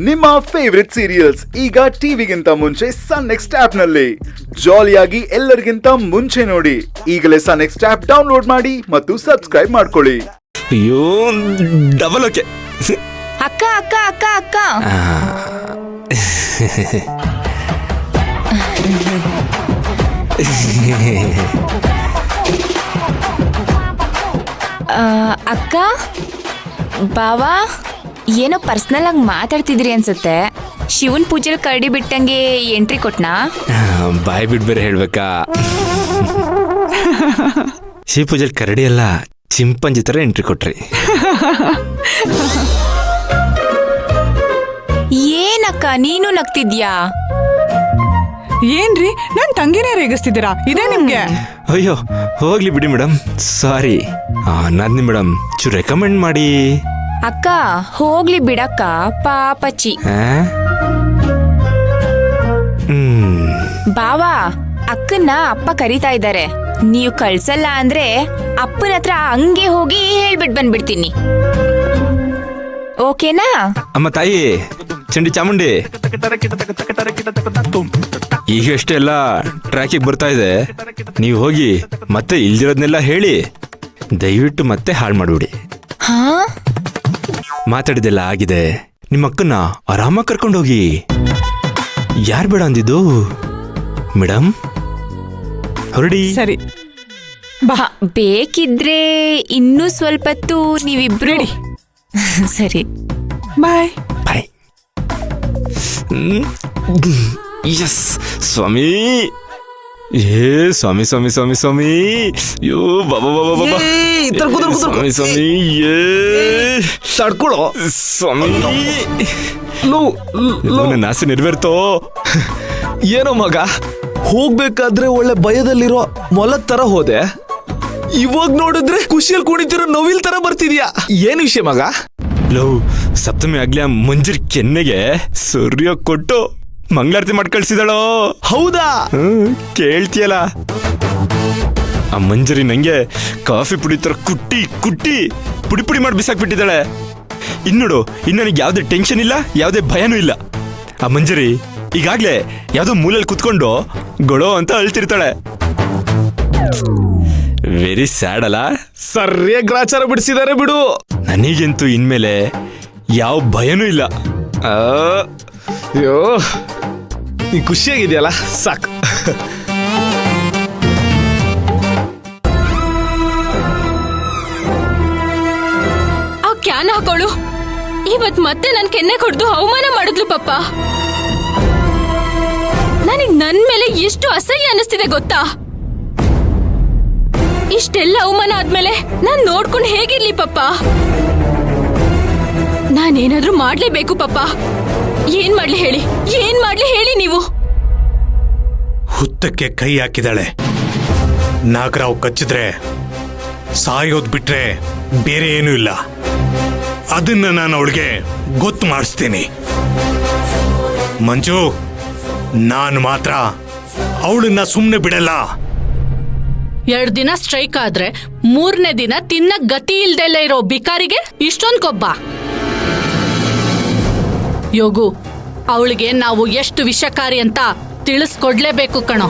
ನಿಮ್ಮ favourite serials ಈಗ ಟಿವಿಗಿಂತ ಮುಂಚೆ ಸನ್ ನೆಕ್ಸ್ಟ್ ಆಪ್ ನಲ್ಲಿ ಜಾಲಿಯಾಗಿ ಎಲ್ಲರಿಗಿಂತ ಮುಂಚೆ ನೋಡಿ. ಈಗಲೇ ಸನ್ ನೆಕ್ಸ್ಟ್ ಆಪ್ ಡೌನ್ಲೋಡ್ ಮಾಡಿ ಮತ್ತು ಸಬ್ಸ್ಕ್ರೈಬ್ ಮಾಡ್ಕೊಳ್ಳಿ. ಅಯ್ಯೋ ಡಬಲ್ ಓಕೆ. ಅಕ್ಕ ಅಕ್ಕ ಅಕ್ಕ ಅಕ್ಕ ಅಕ್ಕ ಬಾವಾ ಏನೋ ಪರ್ಸನಲ್ ಆಗಿ ಮಾತಾಡ್ತಿದ್ರಿ ಅನ್ಸುತ್ತೆ. ಶಿವನ್ ಪೂಜೆಲ್ ಕರಡಿ ಬಿಟ್ಟಂಗೆ ಎಂಟ್ರಿ ಕೊಟ್ನಾ? ಬಾಯ್ ಬಿಡ್ ಬೇರೆ ಹೇಳ್ಬೇಕಾ? ಶಿವ ಪೂಜೆಲ್ ಕರಡಿ ಎಲ್ಲ ಚಿಂಪಂಜಿ ತರ ಎಂಟ್ರಿ ಕೊಟ್ರಿ. ಏನಕ್ಕ ನೀನು ನಗ್ತಿದ್ಯಾ? ಏನ್ರಿ ನನ್ ತಂಗಿನೇ ರೇಗಿಸ್ತಿದ್ದೀರಾ? ಇದೇ ನಿಮ್ಗೆ? ಅಯ್ಯೋ ಹೋಗ್ಲಿ ಬಿಡಿ ಮೇಡಮ್, ಸಾರಿ. ನಾದ್ನಿ ಮೇಡಮ್ ರೆಕಮೆಂಡ್ ಮಾಡಿ. ಅಕ್ಕ ಹೋಗ್ಲಿ ಬಿಡಕ್ಕ, ಪಾಪಚ್ಚಿ. ಬಾವಾ ಅಕ್ಕನ್ನ ಅಪ್ಪ ಕರೀತಾ ಇದ್ದಾರೆ. ನೀವು ಕಳ್ಸಲ್ಲ ಅಂದ್ರೆ ಅಪ್ಪನ ಹತ್ರ ಹಂಗೆ ಹೋಗಿ ಹೇಳ್ಬಿಟ್ ಬಂದ್ಬಿಡ್ತೀನಿ. ಓಕೆನಾ? ಅಮ್ಮ ತಾಯಿ ಚಂಡಿ ಚಾಮುಂಡಿ, ಈಗಷ್ಟೇ ಎಲ್ಲ ಟ್ರ್ಯಾಕಿಗೆ ಬರ್ತಾ ಇದೆ. ನೀವು ಹೋಗಿ ಮತ್ತೆ ಇಲ್ದಿರೋದ್ನೆಲ್ಲ ಹೇಳಿ, ದಯವಿಟ್ಟು ಮತ್ತೆ ಹಾಳು ಮಾಡ್ಬಿಡಿ. ಹಾ ಮಾತಾಡಿದೆಲ್ಲ ಆಗಿದೆ. ನಿಮ್ಮ ಅಕ್ಕನ್ನ ಆರಾಮಾಗಿ ಕರ್ಕೊಂಡೋಗಿ. ಯಾರು ಬೇಡ ಅಂದಿದ್ದು ಮೇಡಮ್? ಹೊರಡಿ. ಸರಿ ಬಾ. ಬೇಕಿದ್ರೆ ಇನ್ನೂ ಸ್ವಲ್ಪ ಹೊತ್ತು ನೀವಿಬ್ರು. ಸರಿ ಬಾಯ್ ಬಾಯ್. ಎಸ್ ಸ್ವಾಮಿ. ಏ ಸ್ವಾಮಿ ಸ್ವಾಮಿ ಸ್ವಾಮಿ ಸ್ವಾಮಿ. ಯೋ ಬಾಬಾ ಬಾಬಾ ಬಾಬಾ. ಸ್ವಾಮಿ ಸ್ವಾಮಿ. ಏ ತಡ್ಕೊಳ್ಳೋ ಸ್ವಾಮಿ. ನನ್ನ ಆಸೆ ನೆರವೇರ್ತೋ? ಏನೋ ಮಗ, ಹೋಗ್ಬೇಕಾದ್ರೆ ಒಳ್ಳೆ ಭಯದಲ್ಲಿರೋ ಮೊಲದ ತರ ಹೋದೆ. ಇವಾಗ ನೋಡಿದ್ರೆ ಖುಷಿಯಲ್ಲಿ ಕುಣಿತಿರೋ ನವಿಲ್ ತರ ಬರ್ತಿದ್ಯಾ. ಏನ್ ವಿಷಯ ಮಗ? ಲವ್ ಸಪ್ತಮಿ ಆಗ್ಲಿ ಆ ಮಂಜರ್ ಕೆನ್ನೆಗೆ ಸೂರ್ಯ ಕೊಟ್ಟು ಮಂಗಳಾರತಿ ಮಾಡಿ ಕಳ್ಸಿದಾಳೋ. ಹೌದಾ? ಕೇಳ್ತಿಯಲ್ಲ, ಆ ಮಂಜರಿ ನಂಗೆ ಕಾಫಿ ಪುಡಿ ತರ ಕುಟ್ಟಿ ಕುಟ್ಟಿ ಪುಡಿ ಪುಡಿ ಮಾಡಿ ಬಿಸಾಕ್ಬಿಟ್ಟಿದ್ದಾಳೆ. ಇನ್ನೋಡು, ಇನ್ನು ನನಗೆ ಯಾವುದೇ ಟೆನ್ಷನ್ ಇಲ್ಲ, ಯಾವುದೇ ಭಯನೂ ಇಲ್ಲ. ಆ ಮಂಜರಿ ಈಗಾಗ್ಲೇ ಯಾವುದೋ ಮೂಲೆಯಲ್ಲಿ ಕುತ್ಕೊಂಡು ಗೊಳೋ ಅಂತ ಅಳ್ತಿರ್ತಾಳೆ. ವೆರಿ ಸ್ಯಾಡ್ ಅಲ್ಲ? ಸರಿಯಾಗಿ ಗ್ರಾಚಾರ ಬಿಡಿಸಿದಾರೆ ಬಿಡು. ನನಗಂತೂ ಇನ್ಮೇಲೆ ಯಾವ ಭಯನೂ ಇಲ್ಲ. ಅಯ್ಯೋ ನೀ ಖುಷಿಯಾಗಿದೆಯಲ್ಲ, ಸಾಕು. ಆ ಕ್ಯಾನ್ ಹಾಕೋಳು ಇವತ್ ಮತ್ತೆ ನನ್ ಕೆನ್ನೆ ಕೊಡ್ದು ಅವಮಾನ ಮಾಡಿದ್ಲು ಪಪ್ಪ. ನನಗ್ ನನ್ ಮೇಲೆ ಎಷ್ಟು ಅಸಹ್ಯ ಅನಿಸ್ತಿದೆ ಗೊತ್ತಾ? ಇಷ್ಟೆಲ್ಲ ಅವಮಾನ ಆದ್ಮೇಲೆ ನಾನ್ ನೋಡ್ಕೊಂಡು ಹೇಗಿರ್ಲಿ ಪಪ್ಪ? ನಾನೇನಾದ್ರೂ ಮಾಡ್ಲೇಬೇಕು ಪಪ್ಪ. ಏನ್ ಮಾಡ್ಲಿ ಹೇಳಿ, ಏನ್ ಮಾಡ್ಲಿ ಹೇಳಿ ನೀವು? ಹುತ್ತಕ್ಕೆ ಕೈ ಹಾಕಿದಾಳೆ. ನಾಗರಾವ್ ಕಚ್ಚಿದ್ರೆ ಸಾಯೋದ್ ಬಿಟ್ರೆ ಬೇರೆ ಏನೂ ಇಲ್ಲ. ಅದನ್ನ ನಾನು ಅವಳಿಗೆ ಗೊತ್ತು ಮಾಡಿಸ್ತೀನಿ. ಮಂಜು, ನಾನು ಮಾತ್ರ ಅವಳನ್ನ ಸುಮ್ಮನೆ ಬಿಡಲ್ಲ. 2 ದಿನ ಸ್ಟ್ರೈಕ್ ಆದ್ರೆ 3ನೇ ದಿನ ತಿನ್ನ ಗತಿ ಇಲ್ದೆಲ್ಲ ಇರೋ ಬಿಕಾರಿಗೆ ಇಷ್ಟೊಂದು ಕೊಬ್ಬ. ಯೋಗು, ಅವಳಿಗೆ ನಾವು ಎಷ್ಟು ವಿಷಕಾರಿ ಅಂತ ತಿಳಿಸ್ಕೊಡ್ಲೇಬೇಕು ಕಣೋ.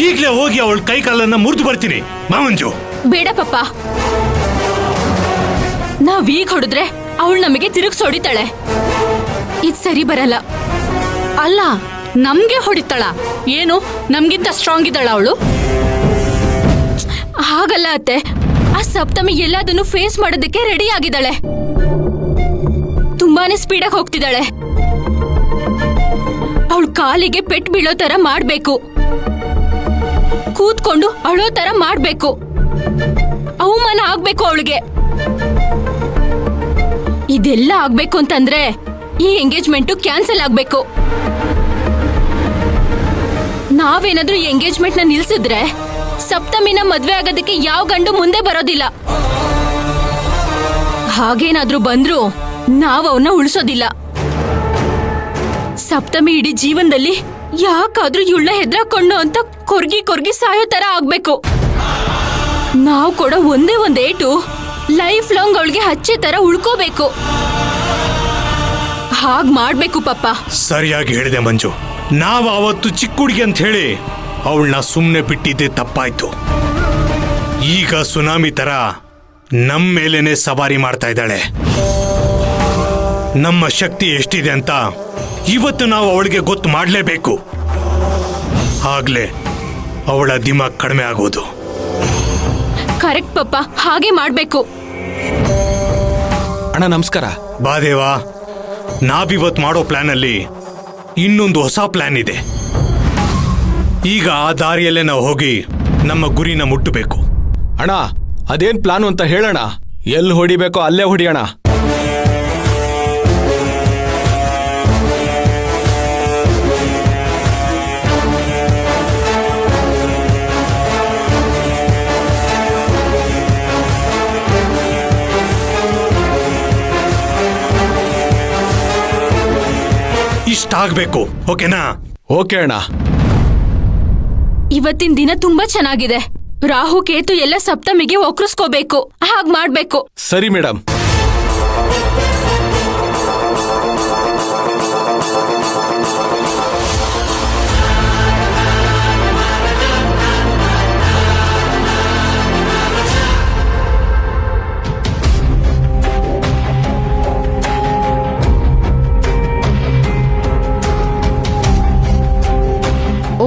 ಈಗ್ಲೇ ಹೋಗಿ ಅವಳ ಕೈ ಕಾಲನ್ನ ಮುರಿದು ಬರ್ತೀನಿ. ಮಂಜು ಬೇಡ ಪಪ್ಪ, ನಾವೀಗ ಹೊಡೆದ್ರೆ ಅವಳು ನಮಗೆ ತಿರುಗಿಸ್ ಹೊಡಿತಾಳೆ. ಇದ್ ಸರಿ ಬರಲ್ಲ. ಅಲ್ಲ, ನಮ್ಗೆ ಹೊಡಿತಾಳ? ಏನು ನಮ್ಗಿಂತ ಸ್ಟ್ರಾಂಗ್ ಇದ್ದಾಳ ಅವಳು? ಹಾಗಲ್ಲ ಅತ್ತೆ, ಆ ಸಪ್ತಮಿ ಎಲ್ಲದನ್ನು ಫೇಸ್ ಮಾಡೋದಕ್ಕೆ ರೆಡಿ ಆಗಿದ್ದಾಳೆ. ತುಂಬಾನೇ ಸ್ಪೀಡಾಗಿ ಹೋಗ್ತಿದ್ದಾಳೆ. ಅವಳ ಕಾಲಿಗೆ ಪೆಟ್ಟು ಬೀಳೋ ತರ ಮಾಡ್ಬೇಕು, ಕೂತ್ಕೊಂಡು ಅಳೋ ತರ ಮಾಡ್ಬೇಕು, ಅವಮಾನ ಆಗ್ಬೇಕು ಅವಳಿಗೆ. ಇದೆಲ್ಲ ಆಗ್ಬೇಕು ಅಂತಂದ್ರೆ ಈ ಎಂಗೇಜ್ಮೆಂಟ್ ಕ್ಯಾನ್ಸಲ್ ಆಗ್ಬೇಕು. ನಾವೇನಾದ್ರೂ ಈ ಎಂಗೇಜ್ಮೆಂಟ್ ನ ನಿಲ್ಸಿದ್ರೆ ಸಪ್ತಮಿನ ಮದ್ವೆ ಆಗೋದಕ್ಕೆ ಯಾವ ಗಂಡು ಮುಂದೆ ಬರೋದಿಲ್ಲ. ಹಾಗೇನಾದ್ರೂ ಬಂದ್ರು ನಾವ್ ಅವನ್ನ ಉಳಿಸೋದಿಲ್ಲ. ಸಪ್ತಮಿ ಇಡೀ ಜೀವನದಲ್ಲಿ ಯಾಕಾದ್ರೂ ಇವಳನ್ನ ಹೆದ್ರಾಕೊಂಡು ಅಂತ ಕೊರ್ಗಿ ಕೊರ್ಗಿ ಸಾಯೋ ತರ ಆಗ್ಬೇಕು. ನಾವ್ ಕೊಡೋ ಒಂದೇ ಒಂದ್ ಏಟು ಲೈಫ್ ಲಾಂಗ್ ಅವಳಿಗೆ ಹಚ್ಚೆ ತರ ಉಳ್ಕೋಬೇಕು. ಹಾಗ್ ಮಾಡ್ಬೇಕು ಪಪ್ಪ. ಸರಿಯಾಗಿ ಹೇಳಿದೆ ಮಂಜು. ನಾವು ಅವತ್ತು ಚಿಕ್ಕ ಹುಡುಗಿ ಅಂತ ಹೇಳಿ ಅವಳನ್ನ ಸುಮ್ಮನೆ ಬಿಟ್ಟಿದ್ದೆ ತಪ್ಪಾಯ್ತು. ಈಗ ಸುನಾಮಿ ತರ ನಮ್ಮ ಮೇಲೇನೆ ಸವಾರಿ ಮಾಡ್ತಾ ಇದ್ದಾಳೆ. ನಮ್ಮ ಶಕ್ತಿ ಎಷ್ಟಿದೆ ಅಂತ ಇವತ್ತು ನಾವು ಅವಳಿಗೆ ಗೊತ್ತು ಮಾಡಲೇಬೇಕು. ಆಗ್ಲೇ ಅವಳ ದಿಮಾಗ್ ಕಡಿಮೆ ಆಗೋದು. ಕರೆಕ್ಟ್ ಪಪ್ಪ, ಹಾಗೆ ಮಾಡ್ಬೇಕು. ಅಣ್ಣ ನಮಸ್ಕಾರ. ಬಾದೇವಾ, ನಾವಿವತ್ತು ಮಾಡೋ ಪ್ಲಾನ್ ಅಲ್ಲಿ ಇನ್ನೊಂದು ಹೊಸ ಪ್ಲಾನ್ ಇದೆ. ಈಗ ಆ ದಾರಿಯಲ್ಲೇ ನಾವು ಹೋಗಿ ನಮ್ಮ ಗುರಿನ ಮುಟ್ಟಬೇಕು. ಅಣ್ಣ ಅದೇನ್ ಪ್ಲಾನು ಅಂತ ಹೇಳೋಣ. ಎಲ್ಲಿ ಹೊಡಿಬೇಕೋ ಅಲ್ಲೇ ಹೊಡಿಯೋಣ. ಇಷ್ಟಾಗಬೇಕು, ಓಕೆನಾ? ಓಕೆ ಅಣ್ಣ. ಇವತ್ತಿನ ದಿನ ತುಂಬಾ ಚೆನ್ನಾಗಿದೆ. ರಾಹು ಕೇತು ಎಲ್ಲ ಸಪ್ತಮಿಗೆ ಒಕ್ರಿಸ್ಕೋಬೇಕು. ಹಾಗ್ ಮಾಡ್ಬೇಕು. ಸರಿ ಮೇಡಮ್.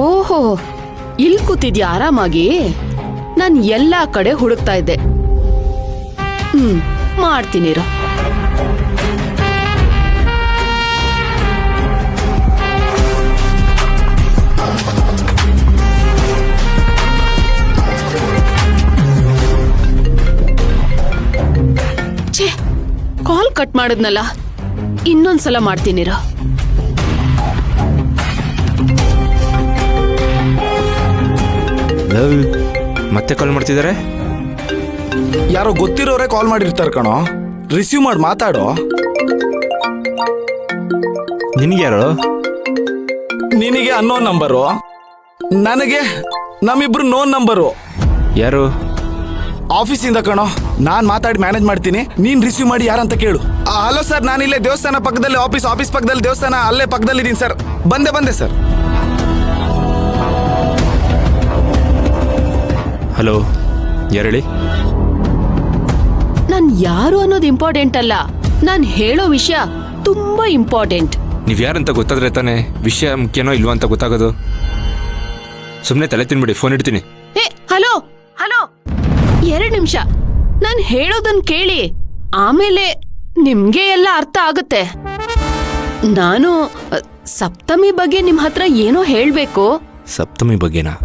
ಓಹೋ, ಇಲ್ಲಿ ಕೂತಿದ್ಯಾ ಆರಾಮಾಗಿ? ನಾನ್ ಎಲ್ಲಾ ಕಡೆ ಹುಡುಕ್ತಾ ಇದ್ದೆ. ಮಾಡ್ತೀನಿರು. ಛೇ, ಕಾಲ್ ಕಟ್ ಮಾಡಿದ್ನಲ್ಲ, ಇನ್ನೊಂದ್ಸಲ ಮಾಡ್ತೀನಿರು. ಮತ್ತೆ ಕಾಲ್ ಮಾಡ್ತಿದ್ದಾರೆ. ಯಾರೋ ಗೊತ್ತಿರೋರೇ ಕಾಲ್ ಮಾಡಿರ್ತಾರೆ ಕಣೋ. ರಿಸೀವ್ ಮಾಡಿ ಮಾತಾಡೋ. ನಿನ್ಗೆ ಯಾರು? ನಿನಗೆ ಅನ್ನೋನ್ ನಂಬರು, ನನಗೆ ನಮ್ಮಿಬ್ರು ನೋನ್ ನಂಬರು. ಯಾರು? ಆಫೀಸಿಂದ ಕಣೋ. ನಾನ್ ಮಾತಾಡಿ ಮ್ಯಾನೇಜ್ ಮಾಡ್ತೀನಿ, ನೀನ್ ರಿಸೀವ್ ಮಾಡಿ ಯಾರಂತ ಕೇಳು. ಹಲೋ ಸರ್, ನಾನಿಲ್ಲೇ ದೇವಸ್ಥಾನ ಪಕ್ಕದಲ್ಲಿ ಆಫೀಸ್ ಪಕ್ಕದಲ್ಲಿ ದೇವಸ್ಥಾನ ಅಲ್ಲೇ ಪಕ್ಕದಲ್ಲಿದ್ದೀನಿ ಸರ್. ಬಂದೆ ಸರ್. ಹಲೋ, ಯಾರು ಹೇಳಿ? ನಾನ್ ಯಾರು ಅನ್ನೋದು ಇಂಪಾರ್ಟೆಂಟ್ ಅಲ್ಲ, ನಾನ್ ಹೇಳೋ ವಿಷಯ ತುಂಬಾ ಇಂಪಾರ್ಟೆಂಟ್. ನೀವ್ ಯಾರಂತ ಗೊತ್ತಾದ್ರೆ ತಾನೇ ವಿಷಯ ಮುಖ್ಯನೋ ಇಲ್ವಾ ಅಂತ ಗೊತ್ತಾಗೋದು. ಸುಮ್ಮನೆ ತಲೆ ತಿನ್ಬಿಡಿ, ಫೋನ್ ಇಡ್ತೀನಿ. ಹಲೋ 2 ನಿಮಿಷ, ನಾನ್ ಹೇಳೋದನ್ ಕೇಳಿ, ಆಮೇಲೆ ನಿಮ್ಗೆ ಎಲ್ಲ ಅರ್ಥ ಆಗುತ್ತೆ. ನಾನು ಸಪ್ತಮಿ ಬಗ್ಗೆ ನಿಮ್ ಹತ್ರ ಏನೋ ಹೇಳ್ಬೇಕು. ಸಪ್ತಮಿ ಬಗ್ಗೆನಾ?